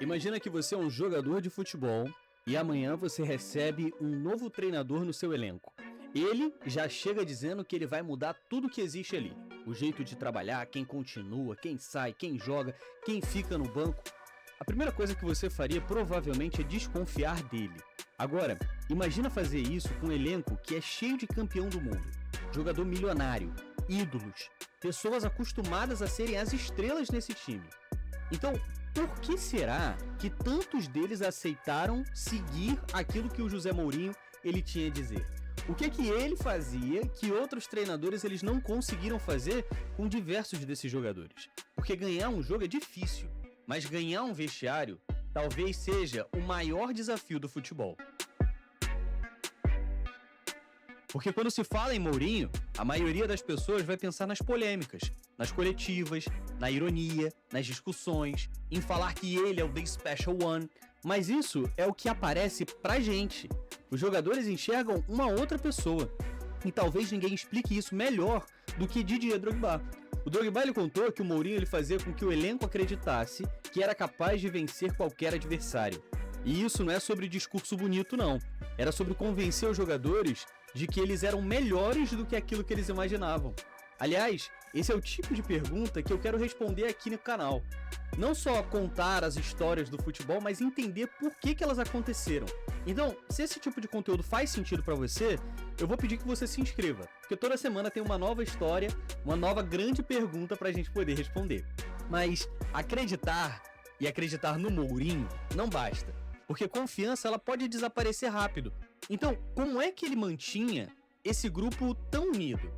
Imagina que você é um jogador de futebol e amanhã você recebe um novo treinador no seu elenco. Ele já chega dizendo que ele vai mudar tudo que existe ali. O jeito de trabalhar, quem continua, quem sai, quem joga, quem fica no banco. A primeira coisa que você faria provavelmente é desconfiar dele. Agora, imagina fazer isso com um elenco que é cheio de campeão do mundo. Jogador milionário, ídolos, pessoas acostumadas a serem as estrelas nesse time. Então, por que será que tantos deles aceitaram seguir aquilo que o José Mourinho ele tinha a dizer? O que ele fazia que outros treinadores eles não conseguiram fazer com diversos desses jogadores? Porque ganhar um jogo é difícil, mas ganhar um vestiário talvez seja o maior desafio do futebol. Porque quando se fala em Mourinho, a maioria das pessoas vai pensar nas polêmicas, nas coletivas, na ironia, nas discussões, em falar que ele é o The Special One. Mas isso é o que aparece pra gente. Os jogadores enxergam uma outra pessoa. E talvez ninguém explique isso melhor do que Didier Drogba. O Drogba ele contou que o Mourinho ele fazia com que o elenco acreditasse que era capaz de vencer qualquer adversário. E isso não é sobre discurso bonito, não. Era sobre convencer os jogadores de que eles eram melhores do que aquilo que eles imaginavam. Aliás, esse é o tipo de pergunta que eu quero responder aqui no canal. Não só contar as histórias do futebol, mas entender por que elas aconteceram. Então, se esse tipo de conteúdo faz sentido para você, eu vou pedir que você se inscreva, porque toda semana tem uma nova história, uma nova grande pergunta para a gente poder responder. Mas acreditar e acreditar no Mourinho não basta, porque confiança ela pode desaparecer rápido. Então, como é que ele mantinha esse grupo tão unido?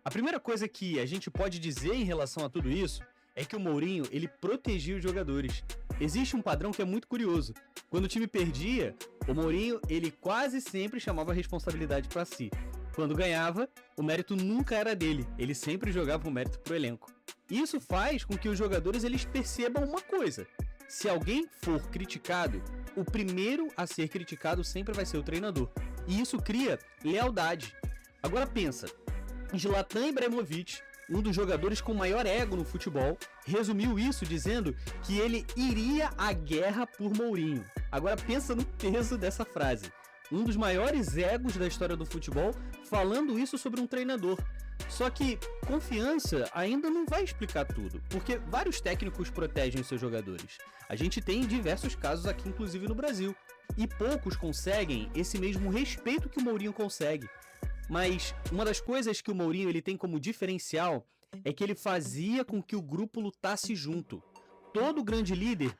A primeira coisa que a gente pode dizer em relação a tudo isso é que o Mourinho, ele protegia os jogadores. Existe um padrão que é muito curioso. Quando o time perdia, o Mourinho, ele quase sempre chamava a responsabilidade para si. Quando ganhava, o mérito nunca era dele, ele sempre jogava o mérito pro elenco. Isso faz com que os jogadores eles percebam uma coisa: se alguém for criticado, o primeiro a ser criticado sempre vai ser o treinador. E isso cria lealdade. Agora pensa, Zlatan Ibrahimovic, um dos jogadores com maior ego no futebol, resumiu isso dizendo que ele iria à guerra por Mourinho. Agora pensa no peso dessa frase. Um dos maiores egos da história do futebol falando isso sobre um treinador. Só que confiança ainda não vai explicar tudo, porque vários técnicos protegem os seus jogadores. A gente tem diversos casos aqui, inclusive no Brasil, e poucos conseguem esse mesmo respeito que o Mourinho consegue. Mas uma das coisas que o Mourinho ele tem como diferencial é que ele fazia com que o grupo lutasse junto. Todo grande líder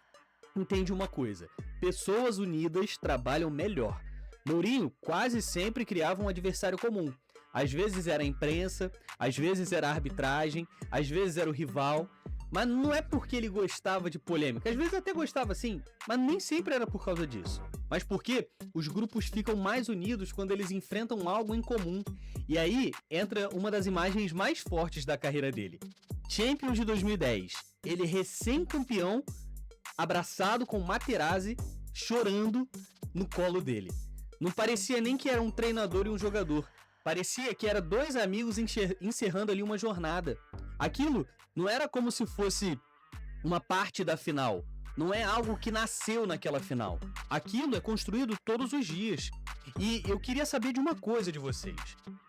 entende uma coisa: pessoas unidas trabalham melhor. Mourinho quase sempre criava um adversário comum. Às vezes era a imprensa, às vezes era a arbitragem, às vezes era o rival. Mas não é porque ele gostava de polêmica. Às vezes até gostava sim, mas nem sempre era por causa disso. Mas porque os grupos ficam mais unidos quando eles enfrentam algo em comum. E aí entra uma das imagens mais fortes da carreira dele. Champions de 2010. Ele recém-campeão, abraçado com Materazzi, chorando no colo dele. Não parecia nem que era um treinador e um jogador. Parecia que era dois amigos encerrando ali uma jornada. Aquilo não era como se fosse uma parte da final. Não é algo que nasceu naquela final. Aquilo é construído todos os dias. E eu queria saber de uma coisa de vocês.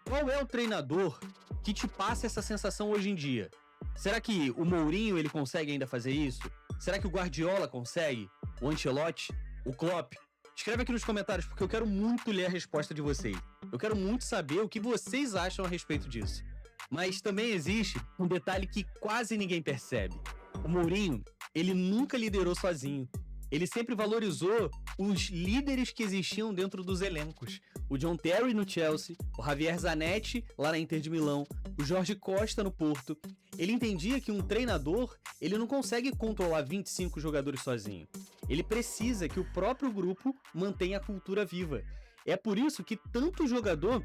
Qual é o treinador que te passa essa sensação hoje em dia? Será que o Mourinho ele consegue ainda fazer isso? Será que o Guardiola consegue? O Ancelotti? O Klopp? Escreve aqui nos comentários, porque eu quero muito ler a resposta de vocês. Eu quero muito saber o que vocês acham a respeito disso. Mas também existe um detalhe que quase ninguém percebe. O Mourinho, ele nunca liderou sozinho. Ele sempre valorizou os líderes que existiam dentro dos elencos. O John Terry no Chelsea, o Javier Zanetti lá na Inter de Milão, o Jorge Costa no Porto. Ele entendia que um treinador, ele não consegue controlar 25 jogadores sozinho. Ele precisa que o próprio grupo mantenha a cultura viva. É por isso que tanto jogador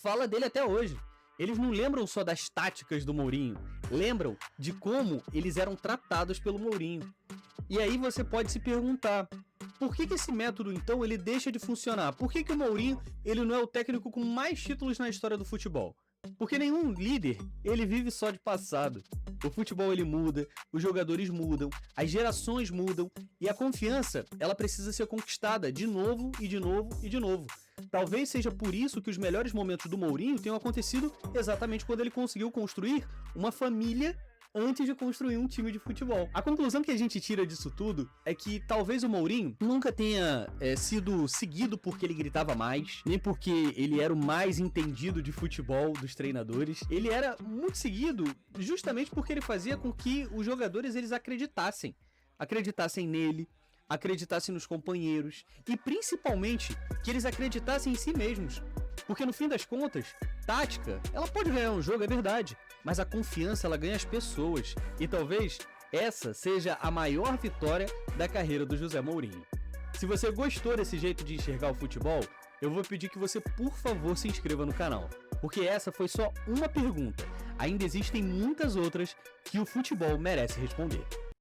fala dele até hoje. Eles não lembram só das táticas do Mourinho, lembram de como eles eram tratados pelo Mourinho. E aí você pode se perguntar, por que esse método então ele deixa de funcionar? Por que o Mourinho ele não é o técnico com mais títulos na história do futebol? Porque nenhum líder, ele vive só de passado. O futebol ele muda, os jogadores mudam, as gerações mudam e a confiança, ela precisa ser conquistada de novo e de novo e de novo. Talvez seja por isso que os melhores momentos do Mourinho tenham acontecido exatamente quando ele conseguiu construir uma família antes de construir um time de futebol. A conclusão que a gente tira disso tudo é que talvez o Mourinho nunca tenha sido seguido porque ele gritava mais, nem porque ele era o mais entendido de futebol dos treinadores. Ele era muito seguido justamente porque ele fazia com que os jogadores eles acreditassem nele, acreditassem nos companheiros e principalmente que eles acreditassem em si mesmos. Porque no fim das contas, tática, ela pode ganhar um jogo, é verdade, mas a confiança ela ganha as pessoas. E talvez essa seja a maior vitória da carreira do José Mourinho. Se você gostou desse jeito de enxergar o futebol, eu vou pedir que você, por favor, se inscreva no canal. Porque essa foi só uma pergunta. Ainda existem muitas outras que o futebol merece responder.